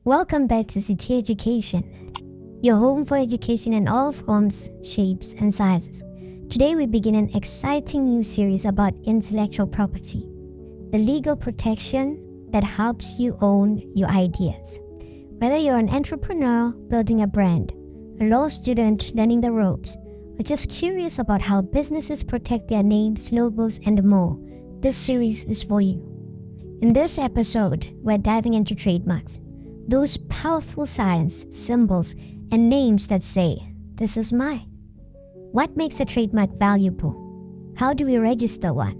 Welcome back to City Education, your home for education in all forms, shapes, and sizes. Today we begin an exciting new series about intellectual property, the legal protection that helps you own your ideas. Whether you're an entrepreneur building a brand, a law student learning the ropes, or just curious about how businesses protect their names, logos, and more, this series is for you. In this episode, we're diving into trademarks. Those powerful signs, symbols, and names that say, "This is mine." What makes a trademark valuable? How do we register one?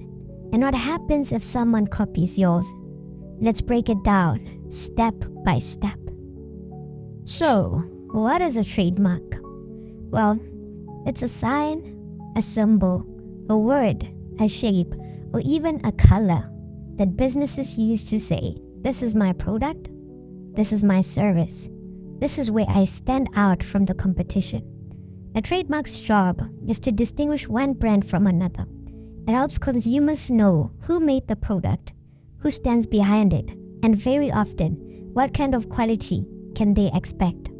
And what happens if someone copies yours? Let's break it down, step by step. So, what is a trademark? Well, it's a sign, a symbol, a word, a shape, or even a color that businesses use to say, "This is my product. This is my service. This is where I stand out from the competition." A trademark's job is to distinguish one brand from another. It helps consumers know who made the product, who stands behind it, and very often, what kind of quality can they expect.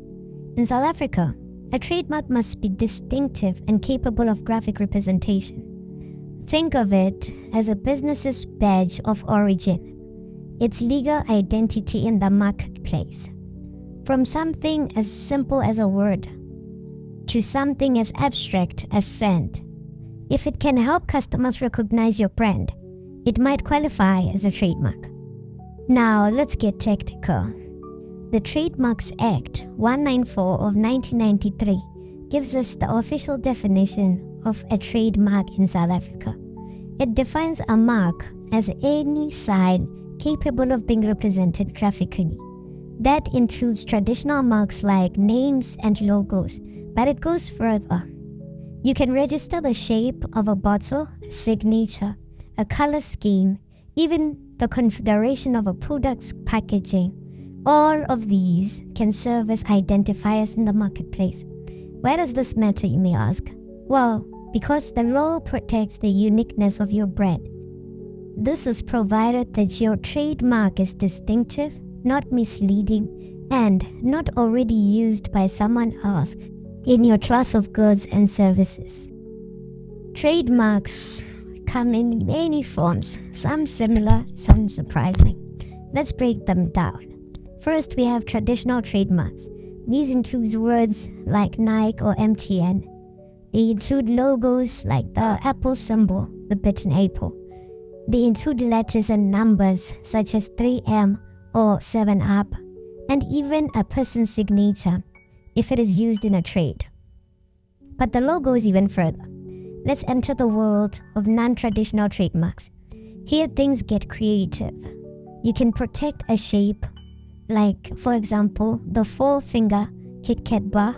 In South Africa, a trademark must be distinctive and capable of graphic representation. Think of it as a business's badge of origin. Its legal identity in the marketplace. From something as simple as a word to something as abstract as scent. If it can help customers recognize your brand, it might qualify as a trademark. Now let's get technical. The Trademarks Act 194 of 1993 gives us the official definition of a trademark in South Africa. It defines a mark as any sign capable of being represented graphically. That includes traditional marks like names and logos, but it goes further. You can register the shape of a bottle, a signature, a color scheme, even the configuration of a product's packaging. All of these can serve as identifiers in the marketplace. Why does this matter, you may ask? Well, because the law protects the uniqueness of your brand. This is provided that your trademark is distinctive, not misleading, and not already used by someone else in your class of goods and services. Trademarks come in many forms, some similar, some surprising. Let's break them down. First, we have traditional trademarks. These include words like Nike or MTN. They include logos like the Apple symbol, the bitten apple. They include letters and numbers such as 3M or 7-Up, and even a person's signature if it is used in a trade. But the logo is even further. Let's enter the world of non-traditional trademarks. Here things get creative. You can protect a shape, like for example the 4-finger Kit Kat bar.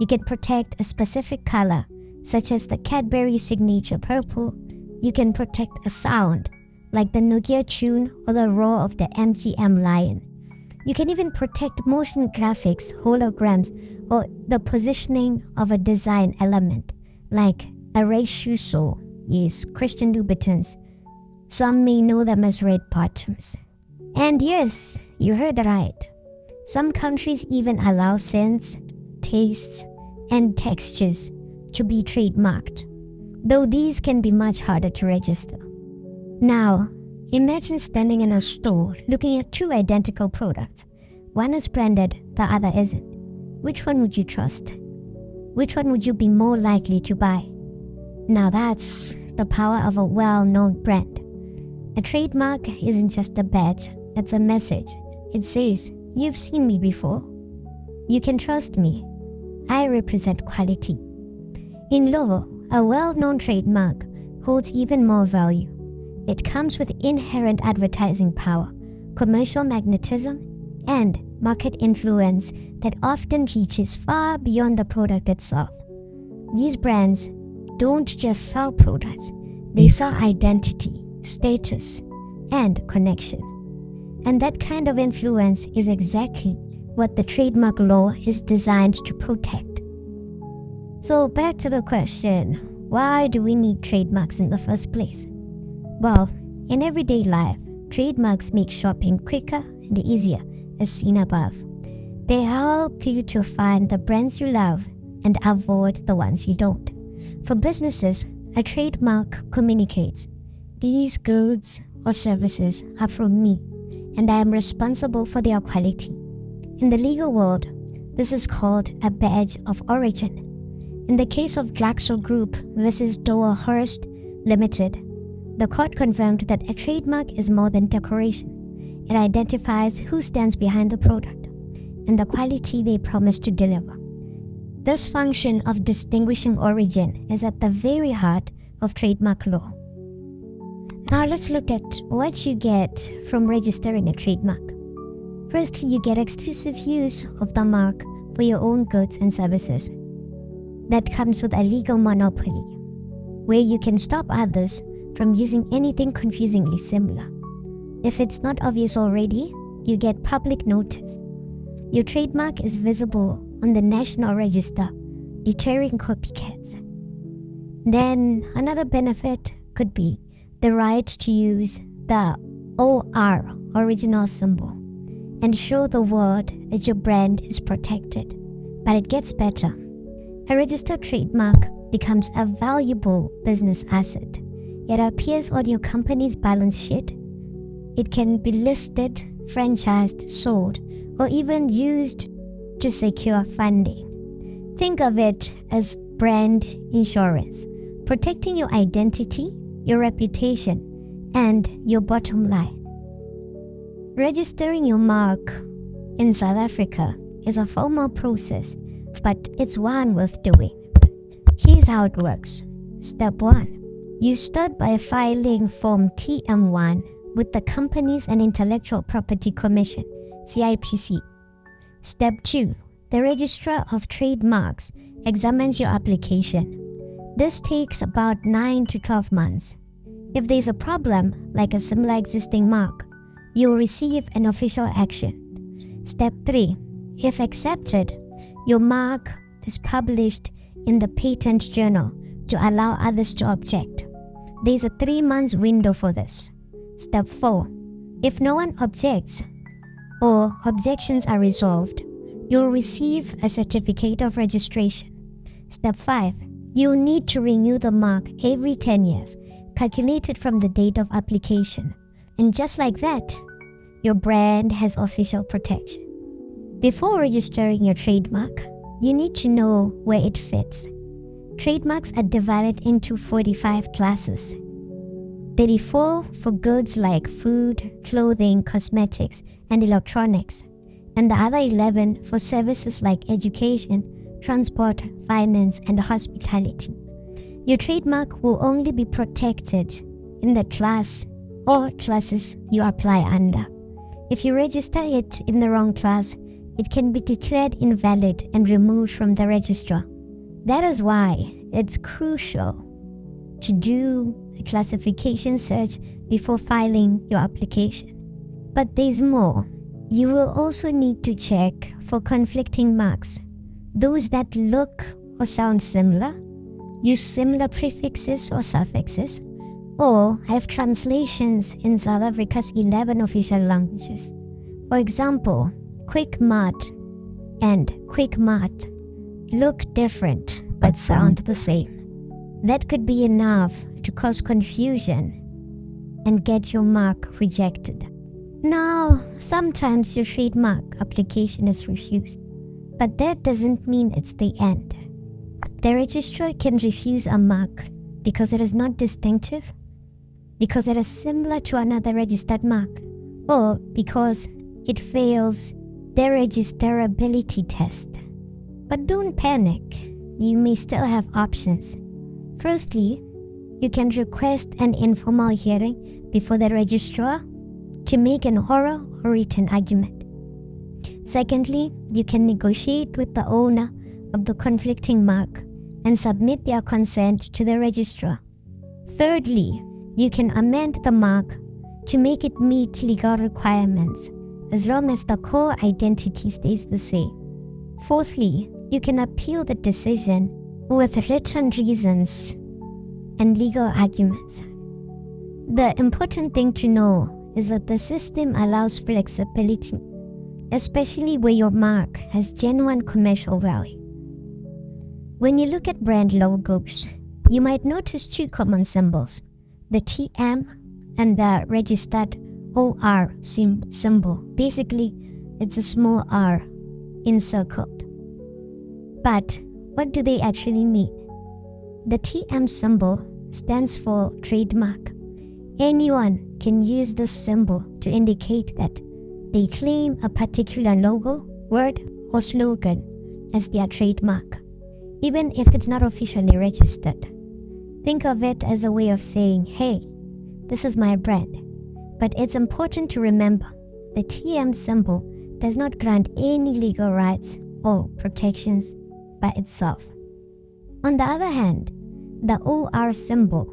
You can protect a specific color, such as the Cadbury signature purple. You can protect a sound, like the Nokia tune or the roar of the MGM lion. You can even protect motion graphics, holograms, or the positioning of a design element, like a race shoe sole. Yes, Christian Louboutins. Some may know them as red bottoms. And yes, you heard right. Some countries even allow scents, tastes, and textures to be trademarked, though these can be much harder to register. Now, imagine standing in a store looking at two identical products. One is branded, the other isn't. Which one would you trust? Which one would you be more likely to buy? Now that's the power of a well-known brand. A trademark isn't just a badge, it's a message. It says, "You've seen me before. You can trust me. I represent quality." In law, a well-known trademark holds even more value. It comes with inherent advertising power, commercial magnetism, and market influence that often reaches far beyond the product itself. These brands don't just sell products, they sell identity, status, and connection. And that kind of influence is exactly what the trademark law is designed to protect. So back to the question, why do we need trademarks in the first place? Well, in everyday life, trademarks make shopping quicker and easier, as seen above. They help you to find the brands you love and avoid the ones you don't. For businesses, a trademark communicates, "These goods or services are from me, and I am responsible for their quality." In the legal world, this is called a badge of origin. In the case of Glaxo Group versus Doe Hearst Limited, the court confirmed that a trademark is more than decoration. It identifies who stands behind the product and the quality they promise to deliver. This function of distinguishing origin is at the very heart of trademark law. Now let's look at what you get from registering a trademark. Firstly, you get exclusive use of the mark for your own goods and services. That comes with a legal monopoly, where you can stop others from using anything confusingly similar. If it's not obvious already, you get public notice. Your trademark is visible on the National Register, deterring copycats. Then another benefit could be the right to use the OR, original symbol, and show the world that your brand is protected. But it gets better. A registered trademark becomes a valuable business asset. It appears on your company's balance sheet. It can be listed, franchised, sold, or even used to secure funding. Think of it as brand insurance, protecting your identity, your reputation, and your bottom line. Registering your mark in South Africa is a formal process, but it's one worth doing. Here's how it works. Step 1. You start by filing Form TM1 with the Companies and Intellectual Property Commission, CIPC. Step 2. The Registrar of Trademarks examines your application. This takes about 9 to 12 months. If there's a problem, like a similar existing mark, you'll receive an official action. Step 3. If accepted, your mark is published in the Patent Journal to allow others to object. There's a 3-month window for this. Step 4. If no one objects or objections are resolved, you'll receive a certificate of registration. Step 5. You'll need to renew the mark every 10 years, calculated from the date of application. And just like that, your brand has official protection. Before registering your trademark, you need to know where it fits. Trademarks are divided into 45 classes. 34 for goods like food, clothing, cosmetics, and electronics, and the other 11 for services like education, transport, finance, and hospitality. Your trademark will only be protected in the class or classes you apply under. If you register it in the wrong class, it can be declared invalid and removed from the registrar. That is why it's crucial to do a classification search before filing your application. But there's more. You will also need to check for conflicting marks. Those that look or sound similar, use similar prefixes or suffixes, or have translations in South Africa's 11 official languages. For example, Quick Mart and Quick Mart look different but sound the same. That could be enough to cause confusion and get your mark rejected. Now, sometimes your trademark application is refused, but that doesn't mean it's the end. The registrar can refuse a mark because it is not distinctive, because it is similar to another registered mark, or because it fails the registrability test. But don't panic, you may still have options. Firstly, you can request an informal hearing before the registrar to make an oral or written argument. Secondly, you can negotiate with the owner of the conflicting mark and submit their consent to the registrar. Thirdly, you can amend the mark to make it meet legal requirements as long as the core identity stays the same. Fourthly, you can appeal the decision with written reasons and legal arguments. The important thing to know is that the system allows flexibility especially where your mark has genuine commercial value. When you look at brand logos, you might notice two common symbols, the TM and the registered OR symbol. Basically, it's a small r encircled. But what do they actually mean? The TM symbol stands for trademark. Anyone can use this symbol to indicate that they claim a particular logo, word, or slogan as their trademark, even if it's not officially registered. Think of it as a way of saying, hey, this is my brand. But it's important to remember the TM symbol does not grant any legal rights or protections by itself. On the other hand, the OR symbol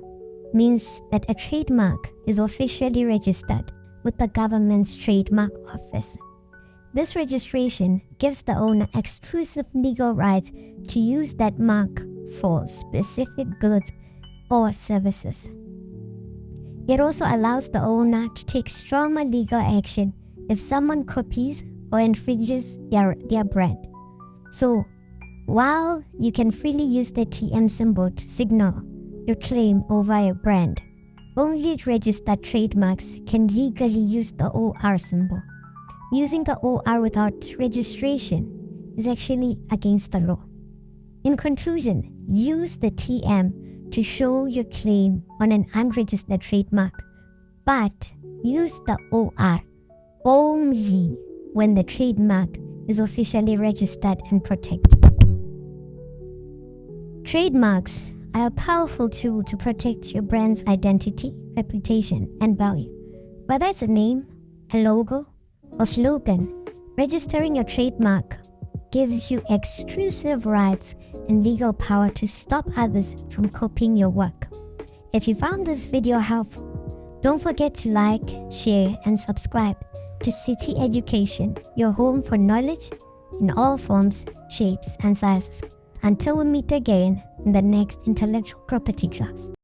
means that a trademark is officially registered with the government's trademark office. This registration gives the owner exclusive legal rights to use that mark for specific goods or services. It also allows the owner to take stronger legal action if someone copies or infringes their brand. So, while you can freely use the TM symbol to signal your claim over a brand, only registered trademarks can legally use the OR symbol. Using the OR without registration is actually against the law. In conclusion, use the TM to show your claim on an unregistered trademark, but use the OR only when the trademark is officially registered and protected. Trademarks are a powerful tool to protect your brand's identity, reputation, and value. Whether it's a name, a logo, or slogan, registering your trademark gives you exclusive rights and legal power to stop others from copying your work. If you found this video helpful, don't forget to like, share, and subscribe to City Education, your home for knowledge in all forms, shapes, and sizes. Until we meet again in the next intellectual property class.